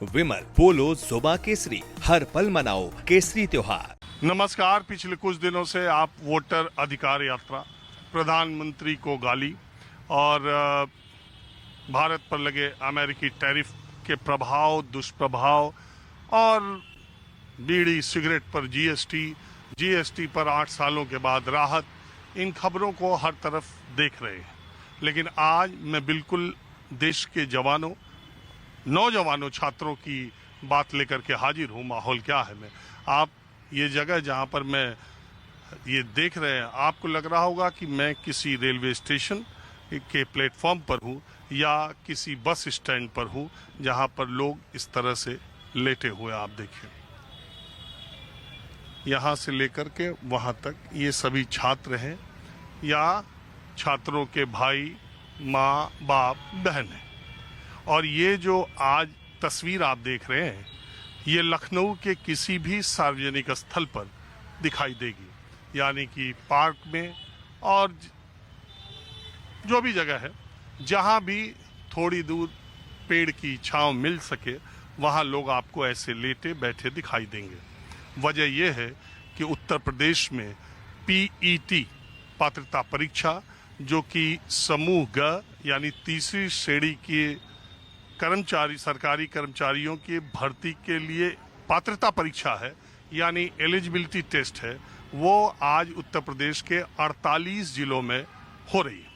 विमल, पोलो, जोबा केसरी, हर पल मनाओ केसरी त्योहार। नमस्कार। पिछले कुछ दिनों से आप वोटर अधिकार यात्रा, प्रधानमंत्री को गाली और भारत पर लगे अमेरिकी टैरिफ के प्रभाव, दुष्प्रभाव और बीड़ी सिगरेट पर जीएसटी पर 8 सालों के बाद राहत, इन खबरों को हर तरफ देख रहे हैं। लेकिन आज मैं बिल्कुल देश के जवानों, नौजवानों, छात्रों की बात लेकर के हाजिर हूँ। माहौल क्या है? मैं आप ये जगह जहाँ पर मैं ये देख रहे हैं, आपको लग रहा होगा कि मैं किसी रेलवे स्टेशन के प्लेटफॉर्म पर हूँ या किसी बस स्टैंड पर हूँ जहाँ पर लोग इस तरह से लेटे हुए। आप देखिए, यहाँ से लेकर के वहाँ तक ये सभी छात्र हैं या छात्रों के भाई, माँ, बाप, बहन हैं। और ये जो आज तस्वीर आप देख रहे हैं, ये लखनऊ के किसी भी सार्वजनिक स्थल पर दिखाई देगी, यानी कि पार्क में और जो भी जगह है जहाँ भी थोड़ी दूर पेड़ की छांव मिल सके, वहाँ लोग आपको ऐसे लेटे बैठे दिखाई देंगे। वजह यह है कि उत्तर प्रदेश में पीईटी पात्रता परीक्षा, जो कि समूह ग यानी तीसरी श्रेणी के सरकारी कर्मचारियों की भर्ती के लिए पात्रता परीक्षा है, यानी एलिजिबिलिटी टेस्ट है, वो आज उत्तर प्रदेश के 48 जिलों में हो रही है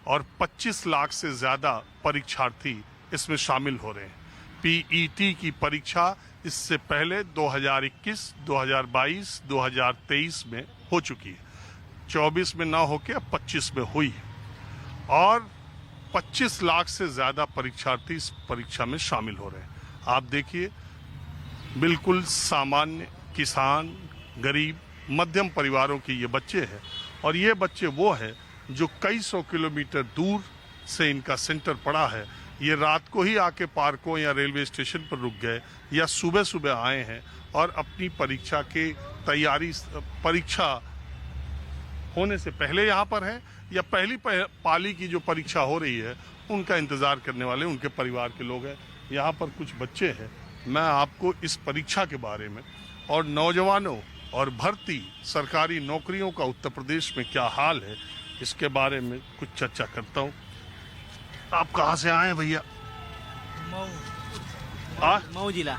और 25 लाख से ज़्यादा परीक्षार्थी इसमें शामिल हो रहे हैं। पीईटी की परीक्षा इससे पहले 2021, 2022, 2023 में हो चुकी है। 24 में ना होके अब 25 में हुई है और 25 लाख से ज़्यादा परीक्षार्थी इस परीक्षा में शामिल हो रहे हैं। आप देखिए, बिल्कुल सामान्य किसान, गरीब, मध्यम परिवारों के ये बच्चे हैं और ये बच्चे वो हैं जो कई सौ किलोमीटर दूर से इनका सेंटर पड़ा है। ये रात को ही आके पार्कों या रेलवे स्टेशन पर रुक गए या सुबह सुबह आए हैं और अपनी परीक्षा की तैयारी, परीक्षा होने से पहले यहाँ पर हैं या पहली पाली की जो परीक्षा हो रही है उनका इंतज़ार करने वाले उनके परिवार के लोग हैं। यहाँ पर कुछ बच्चे हैं। मैं आपको इस परीक्षा के बारे में और नौजवानों और भर्ती सरकारी नौकरियों का उत्तर प्रदेश में क्या हाल है, इसके बारे में कुछ चर्चा करता हूँ। आप कहाँ से आए हैं भैया? मऊ जिला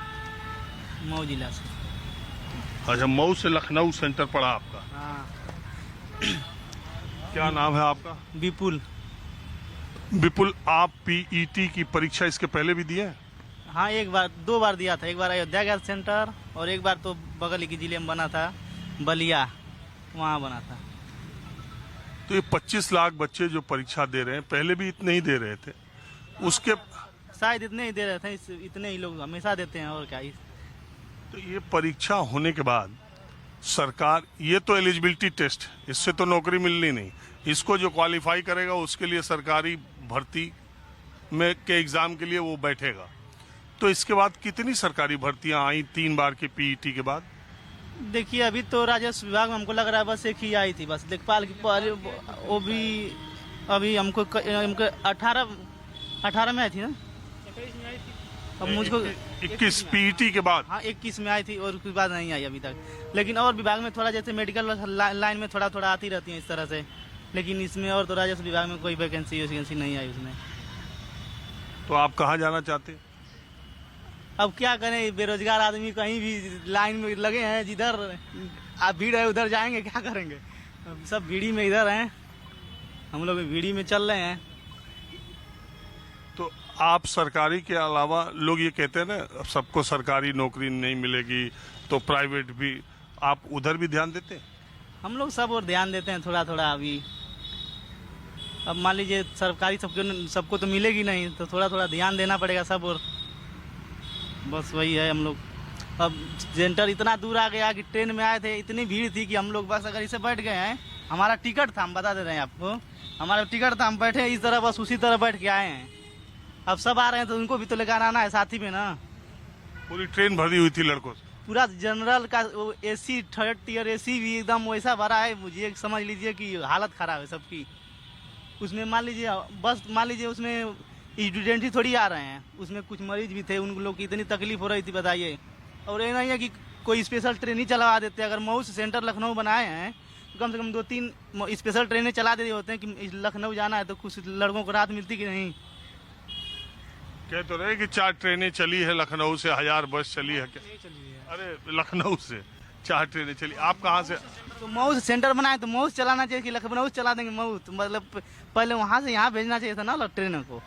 से। अच्छा, मऊ से लखनऊ सेंटर पड़ा आपका। हाँ। क्या नाम है आपका? विपुल, आप पीईटी की परीक्षा इसके पहले भी दिए हैं? हाँ, दो बार दिया था। एक बार अयोध्या गैस सेंटर और एक बार तो बगल के जिले में बना था, बलिया, वहाँ बना था। तो ये 25 लाख बच्चे जो परीक्षा दे रहे हैं, पहले भी इतने ही दे रहे थे? उसके शायद इतने ही दे रहे थे, इतने ही लोग हमेशा देते हैं और क्या। तो ये परीक्षा होने के बाद सरकार, ये तो एलिजिबिलिटी टेस्ट, इससे तो नौकरी मिलनी नहीं। इसको जो क्वालिफाई करेगा उसके लिए सरकारी भर्ती में के एग्जाम के लिए वो बैठेगा। तो इसके बाद कितनी सरकारी भर्तियां आई 3 बार के पीईटी के बाद? देखिए, अभी तो राजस्व विभाग में हमको लग रहा है बस एक ही आई थी, बस लेखपाल की। वो भी अभी हमको 18 में आई थी ना, 21 में आई थी। अब मुझको 21 पीईटी के बाद? हाँ, 21 में आई थी और उसके बाद नहीं आई अभी तक। लेकिन और विभाग में थोड़ा, जैसे मेडिकल लाइन में थोड़ा थोड़ा आती रहती है इस तरह से, लेकिन इसमें और तो राजस्व विभाग में कोई वैकेंसी नहीं आई उसमें। तो आप कहाँ जाना चाहते? अब क्या करें, बेरोजगार आदमी कहीं भी लाइन में लगे हैं, जिधर आप भीड़ है उधर जाएंगे, क्या करेंगे। अब सब भीड़ी में इधर हैं, हम लोग भीड़ी में चल रहे हैं। तो आप सरकारी के अलावा, लोग ये कहते हैं ना सबको सरकारी नौकरी नहीं मिलेगी तो प्राइवेट भी, आप उधर भी ध्यान देते हैं? हम लोग सब और ध्यान देते हैं थोड़ा थोड़ा। अभी अब मान लीजिए सरकारी सबको तो मिलेगी नहीं, तो थोड़ा थोड़ा ध्यान देना पड़ेगा सब और, बस वही है हम लोग। अब सेंटर इतना दूर आ गया कि ट्रेन में आए थे, इतनी भीड़ थी कि हम लोग बस अगर इसे बैठ गए हैं, हमारा टिकट था, हम बता दे रहे हैं आपको, हमारा टिकट था, हम बैठे इस तरह, बस उसी तरह बैठ के आए हैं। अब सब आ रहे हैं तो उनको भी तो लेकर आना है साथी में ना। पूरी ट्रेन भरी हुई थी लड़कों से? पूरा जनरल का एसी, 3rd टियर एसी भी एकदम वैसा भरा है, मुझे समझ लीजिए कि हालत खराब है सबकी। उसमें मान लीजिए बस, मान लीजिए उसमें स्टूडेंट ही थोड़ी आ रहे हैं, उसमें कुछ मरीज भी थे, उन लोग की इतनी तकलीफ हो रही थी बताइए। और ये नहीं है कि कोई स्पेशल ट्रेन ही चलवा देते, अगर मऊ से सेंटर लखनऊ बनाए हैं तो कम से कम 2-3 स्पेशल ट्रेनें चला देते होते हैं कि लखनऊ जाना है तो कुछ लड़कों को राहत मिलती कि नहीं। कह तो रहे कि 4 ट्रेनें चली है लखनऊ से, 1000 बस चली है क्या? अरे लखनऊ से 4 ट्रेनें चली, आप कहाँ से? तो मऊ से सेंटर बनाए तो मऊ से चलाना चाहिए कि लखनऊ से चला देंगे मऊ, तो मतलब पहले वहाँ से यहाँ भेजना चाहिए था ना ट्रेनों को।